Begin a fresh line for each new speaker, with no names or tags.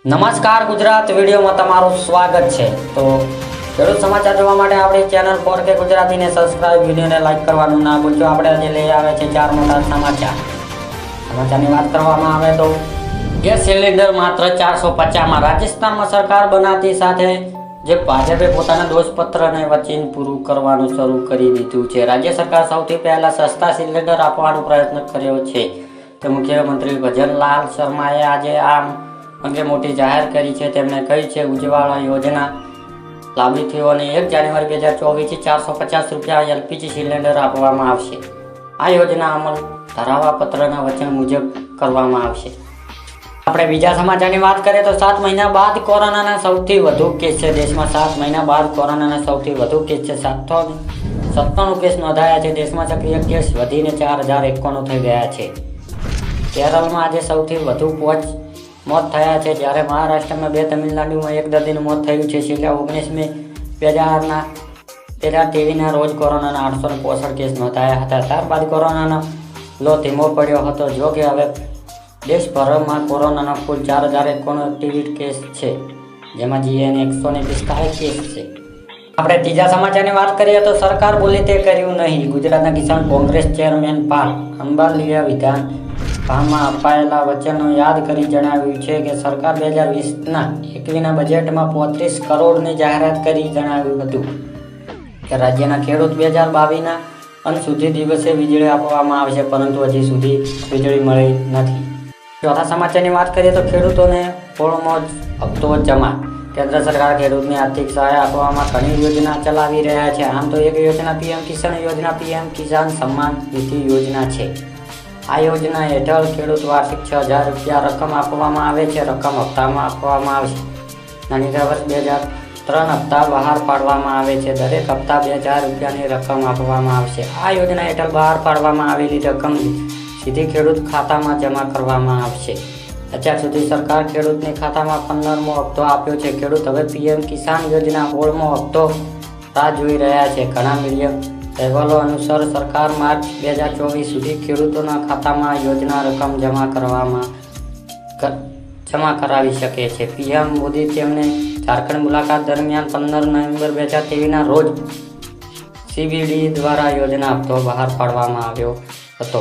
નમસ્કાર ગુજરાત વિડીયોમાં તમારું સ્વાગત છે। તો ખેડૂત સમાચાર જોવા માટે આપણી ચેનલ 4K ગુજરાતીને સબસ્ક્રાઇબ, વિડીયોને લાઈક કરવાનું ના ભૂલજો। આપણે આજે લઈ આવે છે 4 મોટા સમાચારની વાત કરવામાં આવે તો ગેસ સિલિન્ડર માત્ર 450માં। રાજસ્થાનમાં સરકાર બનાવતી સાથે જે ભાજપે પોતાના દોષપત્રને વચન પૂરું કરવાનું શરૂ કરી દીધું છે। રાજ્ય સરકાર સૌથી પહેલા સસ્તા સિલિન્ડર આપવાનો પ્રયત્ન કર્યો છે। તો મુખ્યમંત્રી ભજનલાલ શર્માએ આજે આ અંગે મોટી જાહેર કરી છે। તેમણે કહ્યું છે ઉજ્જવલા યોજના લાભાર્થીઓને 1 જાન્યુઆરી 2024થી 450 રૂપિયા એલપીજી સિલિન્ડર આપવામાં આવશે। આ યોજના અમલ ધરાવવા પત્રના વચન મુજબ કરવામાં આવશે। આપણે બીજા સમાચારની વાત કરીએ તો 7 મહિના બાદ કોરોનાના સૌથી વધુ કેસ છે દેશમાં। 7 મહિના બાદ કોરોનાના સૌથી વધુ કેસ છે। 797 કેસ નોંધાયા છે। દેશમાં સક્રિય કેસ વધીને 4091 થઈ ગયા છે। કેરળમાં આજે સૌથી વધુ 5 મોત થયા છે, જ્યારે મહારાષ્ટ્રમાં 2, તમિલનાડુમાં 1 દર્દીનું મોત થયું છે। છેલ્લા 19 મે 2023ના રોજ કોરોનાના 865 કેસ નોંધાયા હતા। ત્યારબાદ કોરોનાનો લો ધીમો પડ્યો હતો। જો કે હવે દેશભરમાં કોરોનાના કુલ 4091 એક્ટિવ કેસ છે, જેમાં GN 145 કેસ છે। આપણે ત્રીજા સમાચારની વાત કરીએ તો સરકાર બોલી તે કર્યું નહીં। ગુજરાતના કિસાન કોંગ્રેસ ચેરમેન પાર્થ આંબાલિયા વિધાનસભામાં અપાયેલા વચનો યાદ કરી જણાવ્યું છે કે સરકાર 2020-21ના બજેટમાં 35 કરોડની જાહેરાત કરી જણાવ્યું હતું કે રાજ્યના ખેડૂત 2022ના અંત સુધી દિવસે વીજળી આપવામાં આવશે, પરંતુ હજી સુધી વીજળી મળી નથી। ચોથા સમાચારની વાત કરીએ તો ખેડૂતોને પોળમો હપ્તો જમા। કેન્દ્ર સરકાર ખેડૂતને આર્થિક સહાય આપવામાં ઘણી યોજના ચલાવી રહ્યા છે। આમ તો એક યોજના PM કિસાન યોજના, PM કિસાન સન્માન નિધિ યોજના છે। આ યોજના હેઠળ ખેડૂત વાર્ષિક 6000 રૂપિયા રકમ આપવામાં આવે છે। રકમ હપ્તામાં આપવામાં આવશે। નાણાકીય વર્ષ 2003 હપ્તા બહાર પાડવામાં આવે છે। દરેક હપ્તા 2000 રૂપિયાની રકમ આપવામાં આવશે। આ યોજના હેઠળ બહાર પાડવામાં આવેલી રકમ સીધી ખેડૂત ખાતામાં જમા કરવામાં આવશે। અત્યાર સુધી સરકાર ખેડૂતને ખાતામાં 15મો હપ્તો આપ્યો છે। ખેડૂત હવે PM કિસાન યોજના 16મો હપ્તો રાહ જોઈ રહ્યા છે। ઘણા મીડિયા અહેવાલો અનુસાર સરકાર માર્ચ 2024 સુધી ખેડૂતોના ખાતામાં યોજના રકમ જમા કરાવી શકે છે। PM મોદી તેમણે ઝારખંડ મુલાકાત દરમિયાન 15 નવેમ્બર 2023ના રોજ CBD દ્વારા યોજના હપ્તો બહાર પાડવામાં આવ્યો હતો।